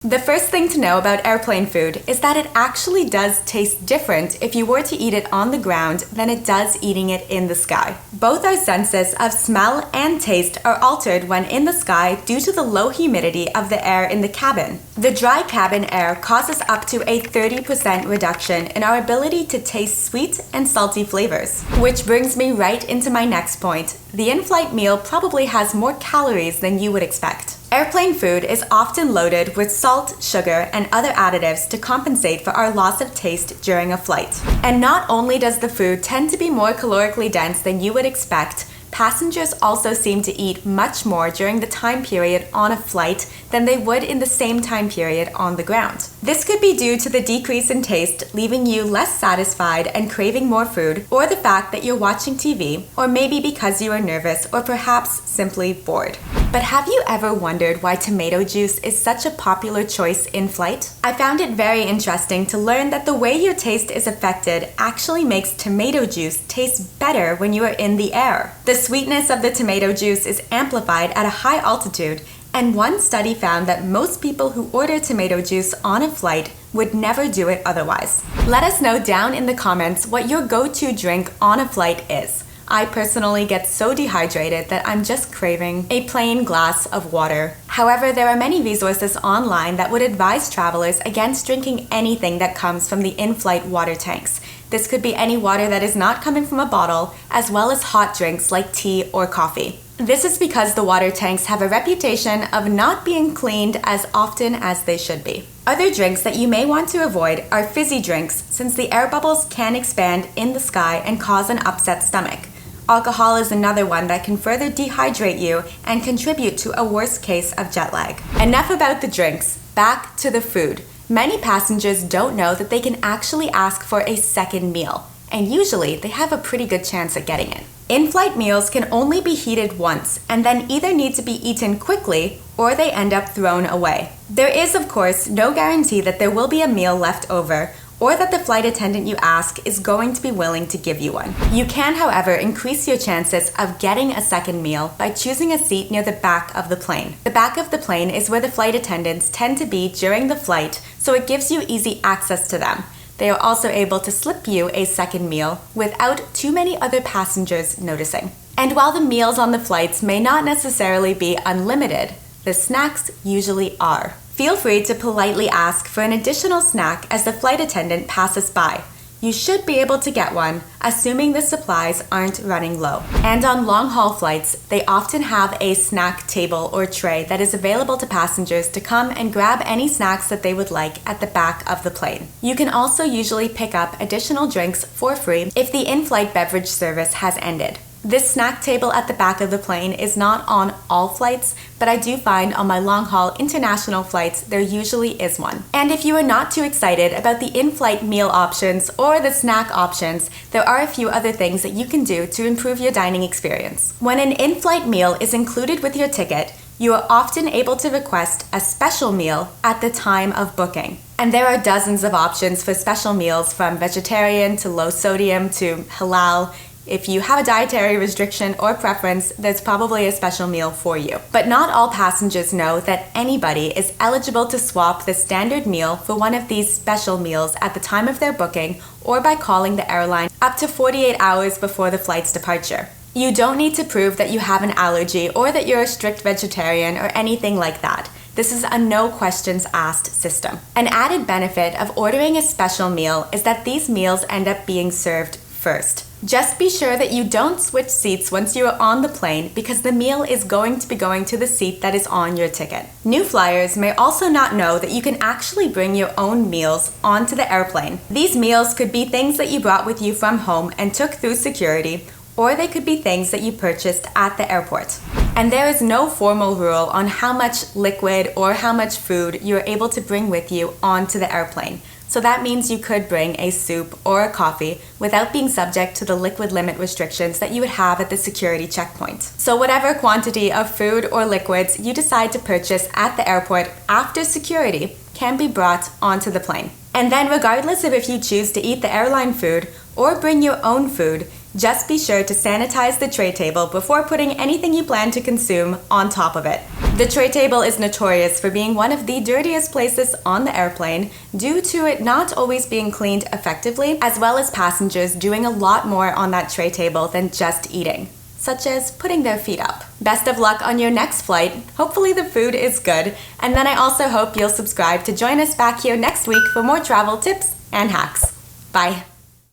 The first thing to know about airplane food is that it actually does taste different if you were to eat it on the ground than it does eating it in the sky. Both our senses of smell and taste are altered when in the sky due to the low humidity of the air in the cabin. The dry cabin air causes up to a 30% reduction in our ability to taste sweet and salty flavors. Which brings me right into my next point. The in-flight meal probably has more calories than you would expect. Airplane food is often loaded with salt, sugar, and other additives to compensate for our loss of taste during a flight. And not only does the food tend to be more calorically dense than you would expect, passengers also seem to eat much more during the time period on a flight than they would in the same time period on the ground. This could be due to the decrease in taste, leaving you less satisfied and craving more food, or the fact that you're watching TV, or maybe because you are nervous or perhaps simply bored. But have you ever wondered why tomato juice is such a popular choice in flight? I found it very interesting to learn that the way your taste is affected actually makes tomato juice taste better when you are in the air. The sweetness of the tomato juice is amplified at a high altitude, and one study found that most people who order tomato juice on a flight would never do it otherwise. Let us know down in the comments what your go-to drink on a flight is. I personally get so dehydrated that I'm just craving a plain glass of water. However, there are many resources online that would advise travelers against drinking anything that comes from the in-flight water tanks. This could be any water that is not coming from a bottle, as well as hot drinks like tea or coffee. This is because the water tanks have a reputation of not being cleaned as often as they should be. Other drinks that you may want to avoid are fizzy drinks, since the air bubbles can expand in the sky and cause an upset stomach. Alcohol is another one that can further dehydrate you and contribute to a worse case of jet lag. Enough about the drinks, back to the food. Many passengers don't know that they can actually ask for a second meal, and usually they have a pretty good chance at getting it. In-flight meals can only be heated once and then either need to be eaten quickly or they end up thrown away. There is, of course, no guarantee that there will be a meal left over or that the flight attendant you ask is going to be willing to give you one. You can, however, increase your chances of getting a second meal by choosing a seat near the back of the plane. The back of the plane is where the flight attendants tend to be during the flight, so it gives you easy access to them. They are also able to slip you a second meal without too many other passengers noticing. And while the meals on the flights may not necessarily be unlimited, the snacks usually are. Feel free to politely ask for an additional snack as the flight attendant passes by. You should be able to get one, assuming the supplies aren't running low. And on long-haul flights, they often have a snack table or tray that is available to passengers to come and grab any snacks that they would like at the back of the plane. You can also usually pick up additional drinks for free if the in-flight beverage service has ended. This snack table at the back of the plane is not on all flights, but I do find on my long-haul international flights there usually is one. And if you are not too excited about the in-flight meal options or the snack options, there are a few other things that you can do to improve your dining experience. When an in-flight meal is included with your ticket, you are often able to request a special meal at the time of booking. And there are dozens of options for special meals, from vegetarian to low sodium to halal. If you have a dietary restriction or preference, there's probably a special meal for you. But not all passengers know that anybody is eligible to swap the standard meal for one of these special meals at the time of their booking or by calling the airline up to 48 hours before the flight's departure. You don't need to prove that you have an allergy or that you're a strict vegetarian or anything like that. This is a no questions asked system. An added benefit of ordering a special meal is that these meals end up being served first. Just be sure that you don't switch seats once you are on the plane, because the meal is going to be going to the seat that is on your ticket. New flyers may also not know that you can actually bring your own meals onto the airplane. These meals could be things that you brought with you from home and took through security, or they could be things that you purchased at the airport. And there is no formal rule on how much liquid or how much food you are able to bring with you onto the airplane. So that means you could bring a soup or a coffee without being subject to the liquid limit restrictions that you would have at the security checkpoint. So whatever quantity of food or liquids you decide to purchase at the airport after security can be brought onto the plane. And then regardless of if you choose to eat the airline food or bring your own food, Just be sure to sanitize the tray table before putting anything you plan to consume on top of it. The tray table is notorious for being one of the dirtiest places on the airplane due to it not always being cleaned effectively, as well as passengers doing a lot more on that tray table than just eating, such as putting their feet up. Best of luck on your next flight. Hopefully the food is good, and then I also hope you'll subscribe to join us back here next week for more travel tips and hacks. Bye.